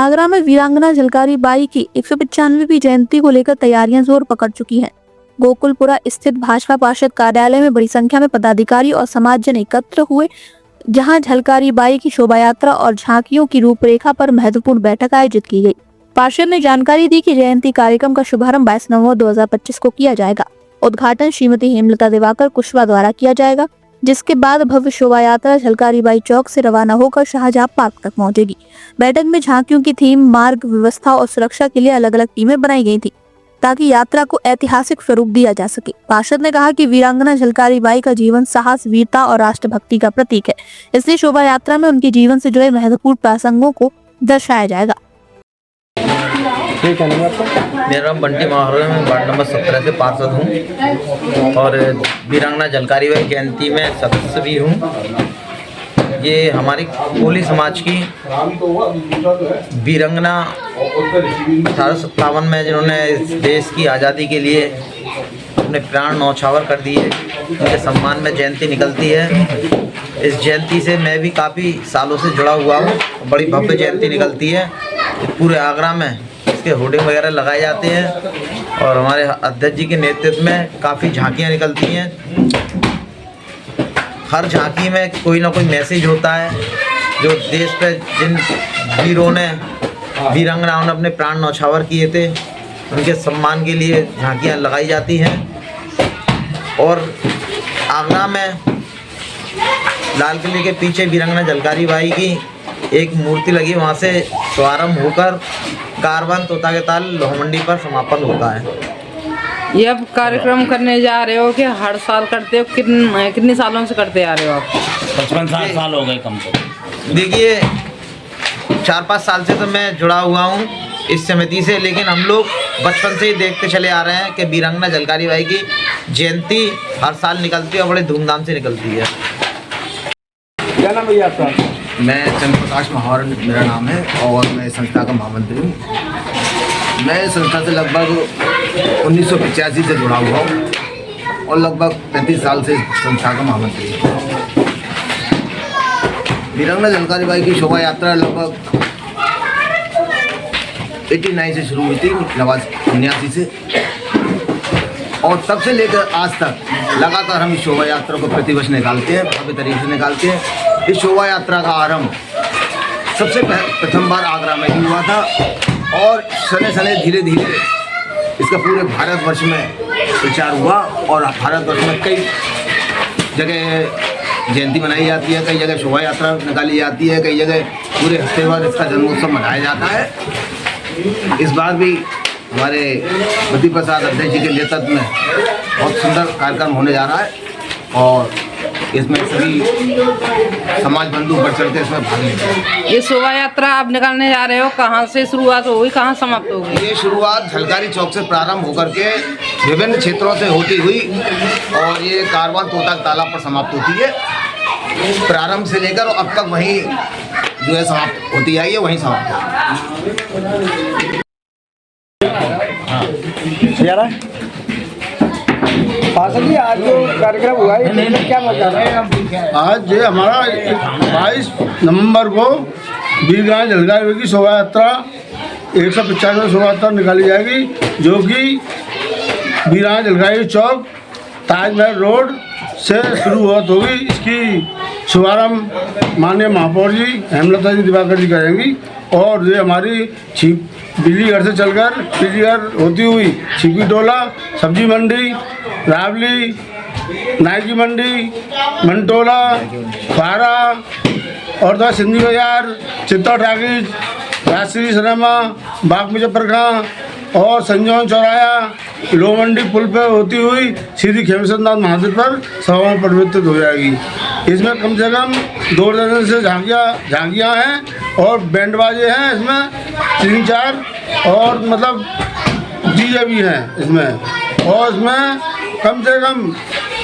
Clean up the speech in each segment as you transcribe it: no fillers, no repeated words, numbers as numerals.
आगरा में वीरांगना झलकारी बाई की 195वीं जयंती को लेकर तैयारियां जोर पकड़ चुकी हैं। गोकुलपुरा स्थित भाजपा पार्षद कार्यालय में बड़ी संख्या में पदाधिकारी और समाजजन एकत्र हुए, जहां झलकारी बाई की शोभा यात्रा और झांकियों की रूपरेखा पर महत्वपूर्ण बैठक आयोजित की गई। पार्षद ने जानकारी दी कि जयंती कार्यक्रम का शुभारंभ 22 नवंबर 2025 को किया जाएगा। उद्घाटन श्रीमती हेमलता दिवाकर कुशवाहा द्वारा किया जाएगा, जिसके बाद भव्य शोभा यात्रा झलकारी बाई चौक से रवाना होकर शाहजहां पार्क तक पहुंचेगी। बैठक में झांकियों की थीम, मार्ग व्यवस्था और सुरक्षा के लिए अलग अलग टीमें बनाई गई थी, ताकि यात्रा को ऐतिहासिक स्वरूप दिया जा सके। पार्षद ने कहा कि वीरांगना झलकारी बाई का जीवन साहस, वीरता और राष्ट्रभक्ति का प्रतीक है, इसलिए शोभा यात्रा में उनके जीवन से जुड़े महत्वपूर्ण प्रसंगों को दर्शाया जाएगा। मेरा नाम बंटी माहौर है, मैं वार्ड नंबर 17 से पार्षद हूँ और वीरांगना झलकारी बाई जयंती में सदस्य भी हूँ। ये हमारी कोली समाज की वीरांगना 1857 में जिन्होंने इस देश की आज़ादी के लिए अपने प्राण न्यौछावर कर दिए, उनके सम्मान में जयंती निकलती है। इस जयंती से मैं भी काफ़ी सालों से जुड़ा हुआ हूँ। बड़ी भव्य जयंती निकलती है, पूरे आगरा में इसके होर्डिंग वगैरह लगाए जाते हैं और हमारे अध्यक्ष जी के नेतृत्व में काफ़ी झांकियाँ निकलती हैं। हर झांकी में कोई ना कोई मैसेज होता है, जो देश पे जिन वीरों ने, वीरांगनाओं ने अपने प्राण न्यौछावर किए थे, उनके सम्मान के लिए झांकियाँ लगाई जाती हैं। और आगरा में लाल किले के पीछे वीरांगना झलकारी बाई की एक मूर्ति लगी, वहाँ से शुभारंभ होकर कारवां तोता के ताल लोहा मंडी पर समापन होता है। ये अब कार्यक्रम करने जा रहे हो कि हर साल करते हो? कितने सालों से करते आ रहे हो आप? 55 साल हो गए कम से कम। देखिए 4-5 साल से तो मैं जुड़ा हुआ हूँ इस समिति से, लेकिन हम लोग बचपन से ही देखते चले आ रहे हैं कि वीरांगना झलकारी बाई की जयंती हर साल निकलती है और बड़े धूमधाम से निकलती है। क्या नाम है आपका? मैं चंद्रप्रकाश माहौर मेरा नाम है और मैं संस्था का महामंत्री हूँ। मैं संस्था से लगभग 1985 से जुड़ा हुआ हूँ और लगभग 35 साल से संस्था का महामंत्री हूँ। वीरांगना झलकारी बाई की शोभा यात्रा लगभग 89 से शुरू हुई थी, 89 से, और तब से लेकर आज तक लगातार हम इस शोभा यात्रा को प्रतिवर्ष निकालते हैं, भव्य तरीके से निकालते हैं। इस शोभा यात्रा का आरंभ सबसे प्रथम बार आगरा में ही हुआ था और सने सने धीरे धीरे इसका पूरे भारतवर्ष में प्रचार हुआ और भारतवर्ष में कई जगह जयंती मनाई जाती है, कई जगह शोभा यात्रा निकाली जाती है, कई जगह पूरे हफ्ते भर इसका जन्मोत्सव मनाया जाता है। इस बार भी हमारे बद्री प्रसाद अध्यक्ष जी के नेतृत्व में बहुत सुंदर कार्यक्रम होने जा रहा है और इसमें सभी समाज बंधु बढ़ चढ़ के इसमें भाग लेंगे। ये शोभा यात्रा आप निकालने जा रहे हो, कहाँ से शुरुआत होगी, कहाँ समाप्त होगी? ये शुरुआत झलकारी चौक से प्रारंभ होकर के विभिन्न क्षेत्रों से होती हुई और ये कारवां तोता तालाब पर समाप्त होती है। प्रारंभ से लेकर और अब तक वहीं जो है समाप्त होती आई है, वहीं समाप्त होती। पार्षद जी, आज जो कार्यक्रम हुआ है क्या मतलब है? आज ये हमारा 22 नवंबर को वीरांगना झलकारी बाई की शोभा यात्रा 195 शोभा यात्रा निकाली जाएगी, जो कि वीरांगना झलकारी चौक ताजमहल रोड से शुरू होगी। इसकी शुभारंभ माननीय महापौर जी हेमलता जी दिवाकर जी करेंगी और ये हमारी बिजलीघर से चलकर बिजलीघर होती हुई छिपी टोला, सब्जी मंडी, रावली, नाई की मंडी, मंटोला, फारा और तो सिंधी बाजार, चित्तौड़ टाकीज, राजश्री सिनेमा, बाग मुजफ्फर खां और संजौन चौराया, लो मंडी पुल पर होती हुई सीधी खेमचंद महादेव पर सभा में परिवर्तित हो जाएगी। इसमें कम से कम 2 दर्जन से झांकियाँ हैं और बैंड बाजे हैं इसमें 3-4 और मतलब डीजे भी हैं इसमें, और इसमें कम से कम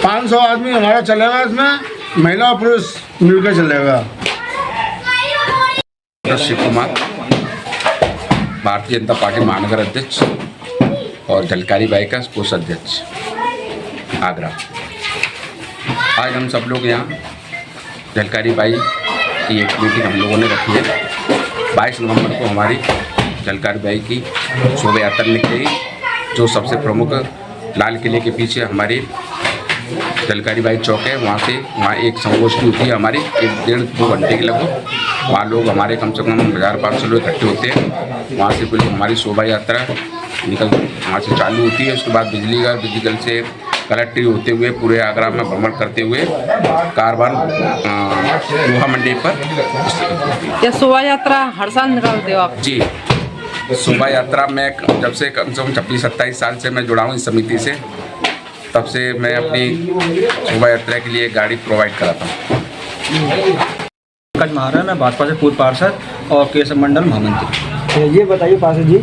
500 आदमी हमारा चलेगा। इसमें महिला और पुरुष मिलकर चलेगा। शिव कुमार, भारतीय जनता पार्टी महानगर अध्यक्ष और झलकारी बाई का कोषाध्यक्ष आगरा। आज हम सब लोग यहाँ झलकारी बाई की एक मीटिंग हम लोगों ने रखी है 22 नवंबर को हमारी झलकारी बाई की शोभा यात्रा निकलेगी, जो सबसे प्रमुख लाल किले के पीछे हमारी झलकारी बाई चौक है। वहाँ एक संगोष्ठी होती है हमारी 1-1.5-2 घंटे के लगभग। वहाँ लोग हमारे कम से कम 1500 लोग इकट्ठे होते हैं। वहाँ से पहले हमारी शोभा यात्रा वहाँ से चालू होती है। उसके बाद बिजली घर से कलेक्ट्री होते हुए पूरे आगरा में भ्रमण करते हुए कारवान लोहा मंडी पर। ये शोभा यात्रा हर साल निकालते हो आप? जी, शोभा यात्रा में जब से कम 26-27 साल से मैं जुड़ा हूँ इस समिति से, तब से मैं अपनी शोभा यात्रा के लिए गाड़ी प्रोवाइड कराता हूँ। पंकज महाराणा, भाजपा से पूर्व पार्षद और केशव मंडल महामंत्री। ये बताइए पार्षद जी,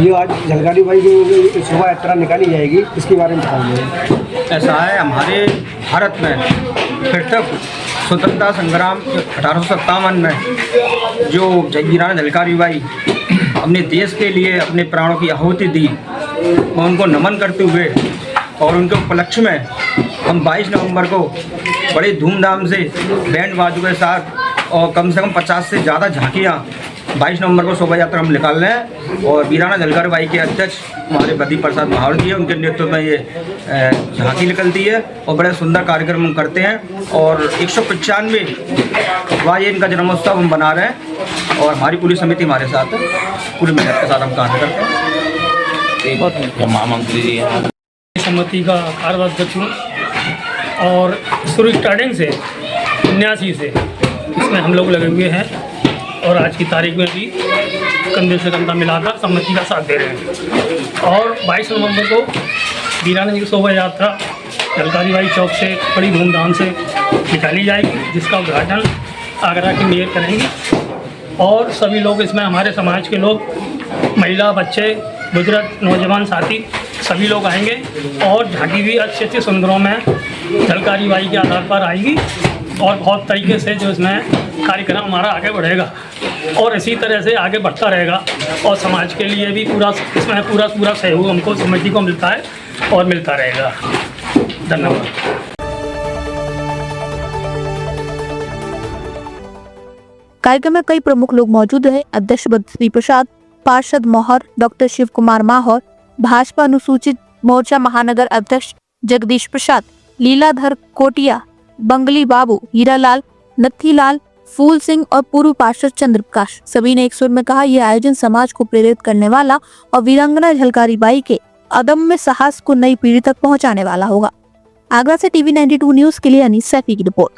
ये आज झलकारी बाई की शोभा यात्रा निकाली जाएगी, इसके बारे में बताइए। ऐसा है, हमारे भारत में फिर तक स्वतंत्रता संग्राम 1857 में जो वीराना झलकारी बाई अपने देश के लिए अपने प्राणों की आहुति दी, मैं उनको नमन करते हुए और उनके उपलक्ष्य में हम 22 नवंबर को बड़े धूमधाम से बैंड बाजों के साथ और कम से कम 50 से ज़्यादा झांकियाँ 22 नवंबर को शोभा यात्रा हम निकाल रहे हैं। और वीराना झलकारी बाई के अध्यक्ष हमारे बद्री प्रसाद महावर जी है, उनके नेतृत्व में ये झांकी निकलती है और बड़े सुंदर कार्यक्रम हम करते हैं। और 195वां ये इनका जन्मोत्सव हम बना रहे हैं और हमारी पूरी समिति हमारे साथ है, पूरी मेहनत के साथ हम कार्य करते हैं। महामंत्री जी हैं, समिति का कार्यवाहक अध्यक्ष हूँ और शुरू स्टार्टिंग से 79 से इसमें हम लोग लगे हुए हैं और आज की तारीख में भी कंधे से कंधा मिलाकर समिति का साथ दे रहे हैं। और 22 नवंबर को वीराना जी की शोभा यात्रा झलकारी बाई चौक से बड़ी धूमधाम से निकाली जाएगी, जिसका उद्घाटन आगरा की मेयर करेंगी। और सभी लोग इसमें, हमारे समाज के लोग, महिला, बच्चे, बुजुर्ग, नौजवान साथी सभी लोग आएंगे और झांकी भी अच्छे सुंदरों में झलकारी बाई के आधार पर आएगी और बहुत तरीके से जो इसमें कार्यक्रम हमारा आगे बढ़ेगा और इसी तरह से आगे बढ़ता रहेगा। और समाज के लिए भी इसमें पूरा सहयोग हमको समिति को मिलता है और मिलता रहेगा। धन्यवाद। कार्यक्रम में कई प्रमुख लोग मौजूद रहे। अध्यक्ष बद्री प्रसाद, पार्षद मौहर डॉक्टर शिव कुमार माहौर, भाजपा अनुसूचित मोर्चा महानगर अध्यक्ष जगदीश प्रसाद, लीलाधर कोटिया, बंगली बाबू, हीरालाल, नथीलाल, फूल सिंह और पूर्व पार्षद चंद्र प्रकाश। सभी ने एक सुर में कहा, यह आयोजन समाज को प्रेरित करने वाला और वीरांगना झलकारी बाई के अदम्य साहस को नई पीढ़ी तक पहुंचाने वाला होगा। आगरा से टीवी 92 न्यूज के लिए अनीस सैफी की रिपोर्ट।